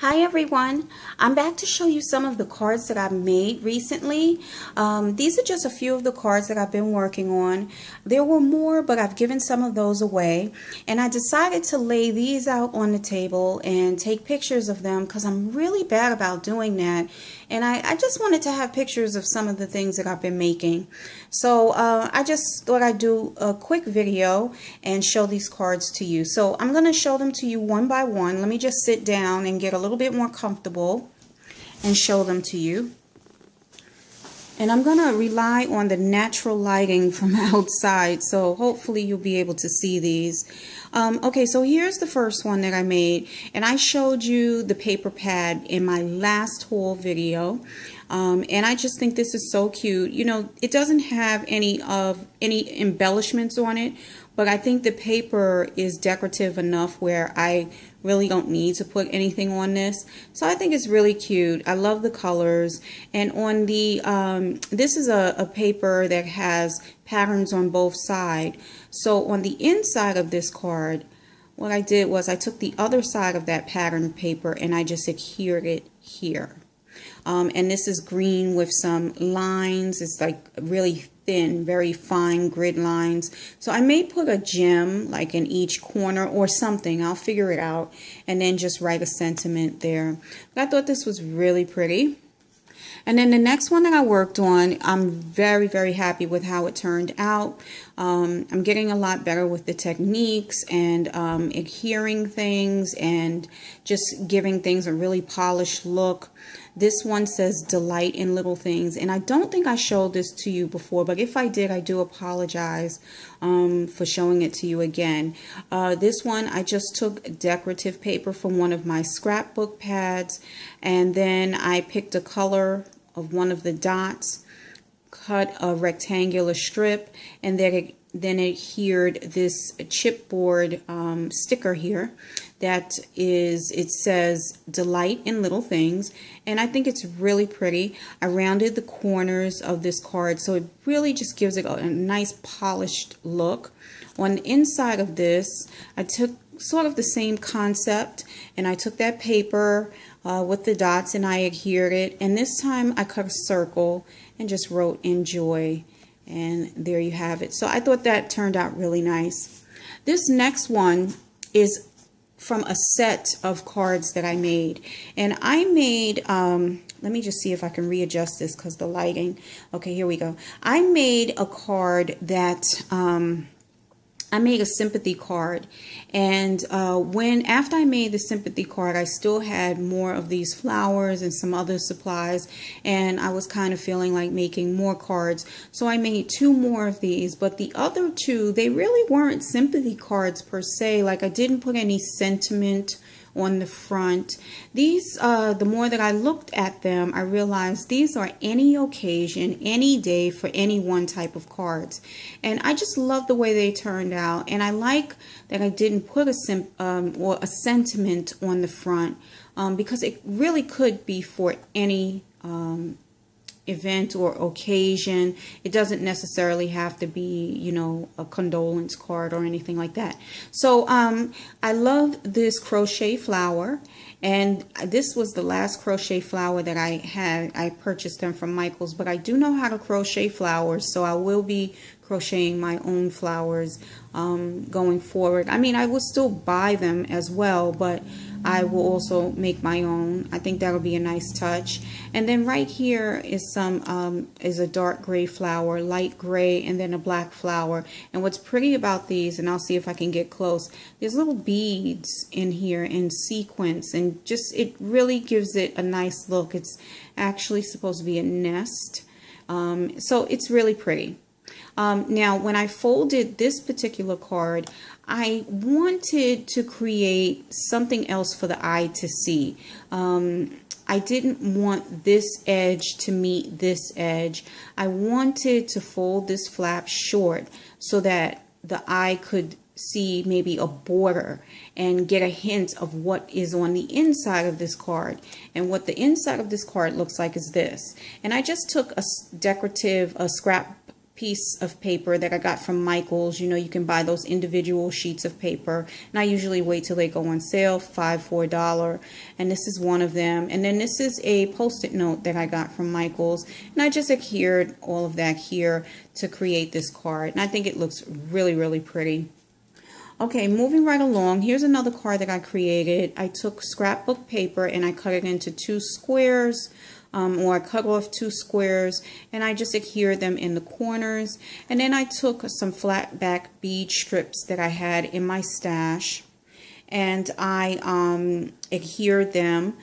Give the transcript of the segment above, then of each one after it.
Hi everyone, I'm back to show you some of the cards that I've made recently. These are just a few of the cards that I've been working on. There were more, but I've given some of those away. And I decided to lay these out on the table and take pictures of them because I'm really bad about doing that. And I just wanted to have pictures of some of the things that I've been making. So I just thought I'd do a quick video and show these cards to you. So I'm going to show them to you one by one. Let me just sit down and get a little bit more comfortable and show them to you. And I'm going to rely on the natural lighting from outside, so hopefully you'll be able to see these. Okay, so here's the first one that I made, and I showed you the paper pad in my last haul video. And I just think this is so cute. You know, it doesn't have any embellishments on it, but I think the paper is decorative enough where I really don't need to put anything on this. So I think it's really cute. I love the colors. And on the this is a paper that has patterns on both sides. So on the inside of this card, what I did was I took the other side of that pattern paper and I just adhered it here. And this is green with some lines. It's like really thin, very fine grid lines. So I may put a gem like in each corner or something. I'll figure it out and then just write a sentiment there. But I thought this was really pretty. And then the next one that I worked on, I'm very, very happy with how it turned out. I'm getting a lot better with the techniques and adhering things and just giving things a really polished look. This one says delight in little things, and I don't think I showed this to you before, but if I did, I do apologize for showing it to you again. This one, I just took decorative paper from one of my scrapbook pads, and then I picked a color of one of the dots, cut a rectangular strip, and then adhered this chipboard sticker here that is, it says delight in little things, and I think it's really pretty. I rounded the corners of this card so it really just gives it a nice polished look. On the inside of this, I took sort of the same concept and I took that paper with the dots and I adhered it, and this time I cut a circle and just wrote enjoy, and there you have it. So I thought that turned out really nice. This next one is from a set of cards that I made, and I made let me just see if I can readjust this because the lighting. Okay, here we go. I made a card that I made a sympathy card, and after I made the sympathy card, I still had more of these flowers and some other supplies, and I was kind of feeling like making more cards, so I made two more of these. But the other two, they really weren't sympathy cards per se. Like, I didn't put any sentiment on the front. These, the more that I looked at them, I realized these are any occasion, any day for any one type of cards. And I just love the way they turned out. And I like that I didn't put a sentiment on the front because it really could be for any event or occasion. It doesn't necessarily have to be, you know, a condolence card or anything like that. So I love this crochet flower, and this was the last crochet flower that I had. I purchased them from Michaels, but I do know how to crochet flowers, so I will be crocheting my own flowers going forward. I mean, I will still buy them as well, but I will also make my own. I think that'll be a nice touch. And then right here is is a dark gray flower, light gray, and then a black flower. And what's pretty about these, and I'll see if I can get close, there's little beads in here in sequence, and just it really gives it a nice look. It's actually supposed to be a nest, so it's really pretty. Now, when I folded this particular card, I wanted to create something else for the eye to see. I didn't want this edge to meet this edge. I wanted to fold this flap short so that the eye could see maybe a border and get a hint of what is on the inside of this card. And what the inside of this card looks like is this. And I just took a decorative scrap piece of paper that I got from Michaels. You know, you can buy those individual sheets of paper, and I usually wait till they go on sale, $4, and this is one of them. And then this is a post-it note that I got from Michaels, and I just adhered all of that here to create this card, and I think it looks really, really pretty. Okay, moving right along, here's another card that I created. I took scrapbook paper and I cut it into 2 squares, or I cut off 2 squares, and I just adhered them in the corners. And then I took some flat back bead strips that I had in my stash, and I adhered them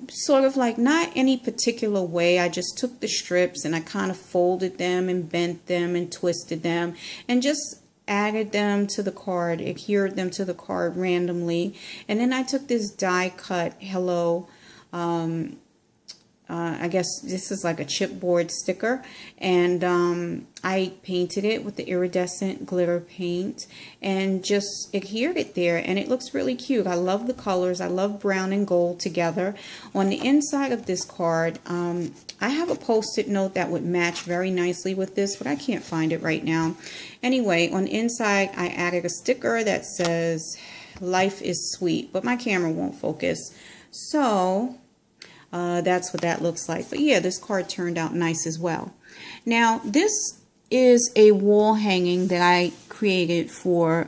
sort of like not any particular way. I just took the strips and I kind of folded them and bent them and twisted them and just added them to the card, adhered them to the card randomly. And then I took this die cut hello, I guess this is like a chipboard sticker, and I painted it with the iridescent glitter paint and just adhered it there, and it looks really cute. I love the colors. I love brown and gold together. On the inside of this card, I have a post-it note that would match very nicely with this, but I can't find it right now. Anyway, on the inside, I added a sticker that says, "Life is sweet," but my camera won't focus. So that's what that looks like. But yeah, this card turned out nice as well. Now, this is a wall hanging that I created for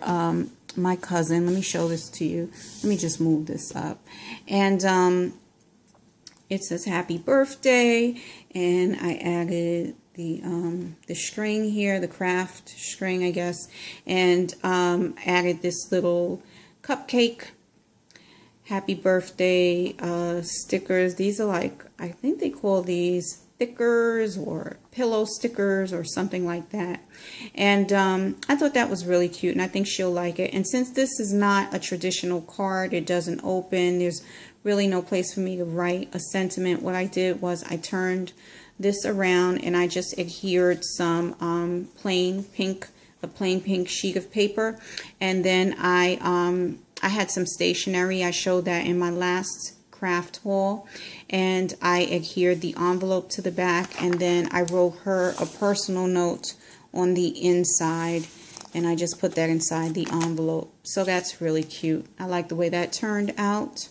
my cousin. Let me show this to you. Let me just move this up. And it says happy birthday, and I added the string here, the craft string, I guess, and added this little cupcake happy birthday stickers. These are like, I think they call these stickers or pillow stickers or something like that. And I thought that was really cute, and I think she'll like it. And since this is not a traditional card, it doesn't open, there's really no place for me to write a sentiment. What I did was I turned this around and I just adhered some plain pink sheet of paper, and then I had some stationery. I showed that in my last craft haul, and I adhered the envelope to the back, and then I wrote her a personal note on the inside, and I just put that inside the envelope. So that's really cute. I like the way that turned out.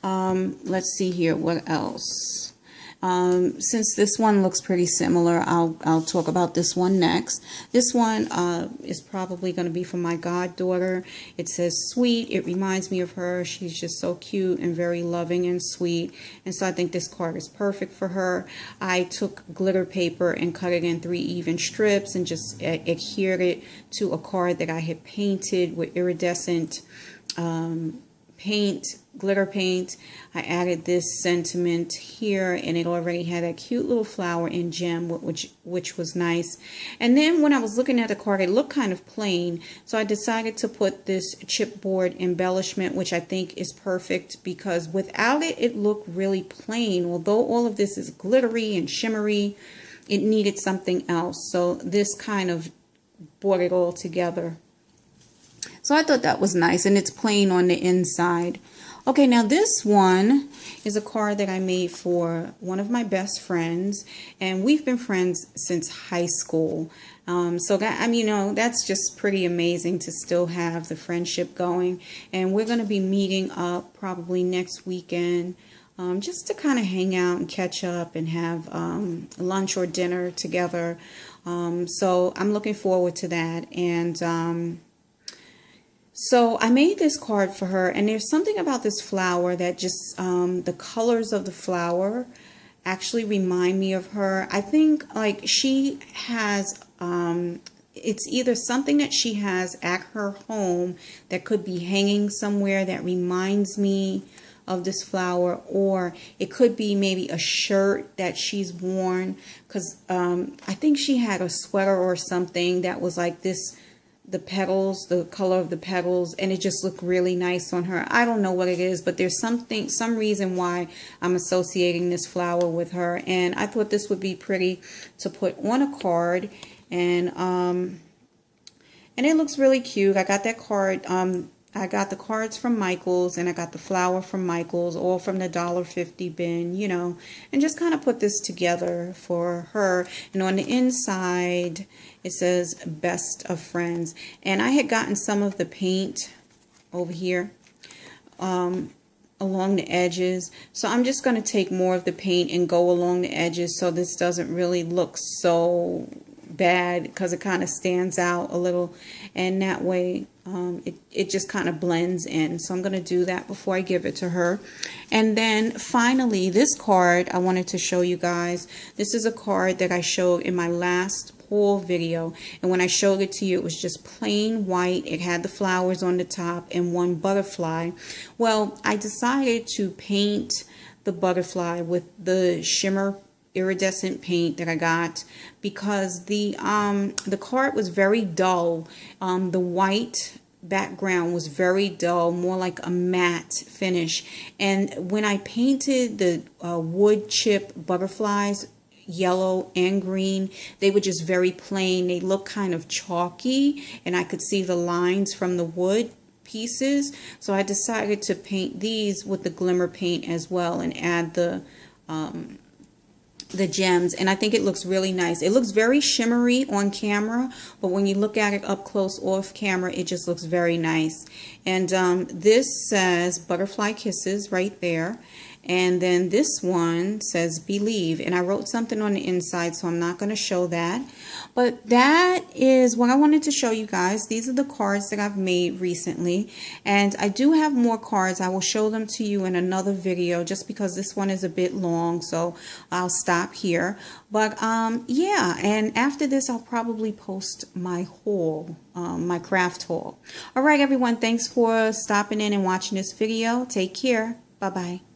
Let's see here, what else? Since this one looks pretty similar, I'll talk about this one next. This one is probably going to be for my goddaughter. It says sweet. It reminds me of her. She's just so cute and very loving and sweet, and so I think this card is perfect for her. I took glitter paper and cut it in 3 even strips and just adhered it to a card that I had painted with iridescent glitter paint. I added this sentiment here, and it already had a cute little flower in gem, which was nice. And then when I was looking at the card, it looked kind of plain, so I decided to put this chipboard embellishment, which I think is perfect, because without it, it looked really plain. Although all of this is glittery and shimmery, it needed something else, so this kind of brought it all together. So I thought that was nice, and it's plain on the inside. Okay, now this one is a card that I made for one of my best friends, and we've been friends since high school. So that, I mean, you know, that's just pretty amazing to still have the friendship going. And we're going to be meeting up probably next weekend, just to kind of hang out and catch up and have lunch or dinner together. So I'm looking forward to that. And so I made this card for her, and there's something about this flower that just, the colors of the flower actually remind me of her. I think like she has, it's either something that she has at her home that could be hanging somewhere that reminds me of this flower, or it could be maybe a shirt that she's worn, because I think she had a sweater or something that was like this, the petals, the color of the petals, and it just looked really nice on her. I don't know what it is, but there's some reason why I'm associating this flower with her, and I thought this would be pretty to put on a card, and it looks really cute. I got that card I got the cards from Michaels, and I got the flower from Michaels, all from the $1.50 bin, you know, and just kind of put this together for her. And on the inside, it says Best of Friends. And I had gotten some of the paint over here along the edges. So I'm just going to take more of the paint and go along the edges so this doesn't really look so bad, because it kind of stands out a little, and that way it just kind of blends in. So I'm going to do that before I give it to her. And then finally, this card I wanted to show you guys. This is a card that I showed in my last haul video, and when I showed it to you, it was just plain white. It had the flowers on the top and one butterfly. Well, I decided to paint the butterfly with the shimmer iridescent paint that I got, because the card was very dull. The white background was very dull, more like a matte finish. And when I painted the wood chip butterflies yellow and green, they were just very plain. They look kind of chalky, and I could see the lines from the wood pieces. So I decided to paint these with the glimmer paint as well and add the gems, and I think it looks really nice. It looks very shimmery on camera, but when you look at it up close off camera, it just looks very nice. And this says Butterfly Kisses right there. And then this one says Believe, and I wrote something on the inside, so I'm not going to show that. But that is what I wanted to show you guys. These are the cards that I've made recently, and I do have more cards. I will show them to you in another video, just because this one is a bit long, so I'll stop here. But yeah, and after this I'll probably post my haul, my craft haul. All right, everyone, thanks for stopping in and watching this video. Take care. Bye-bye.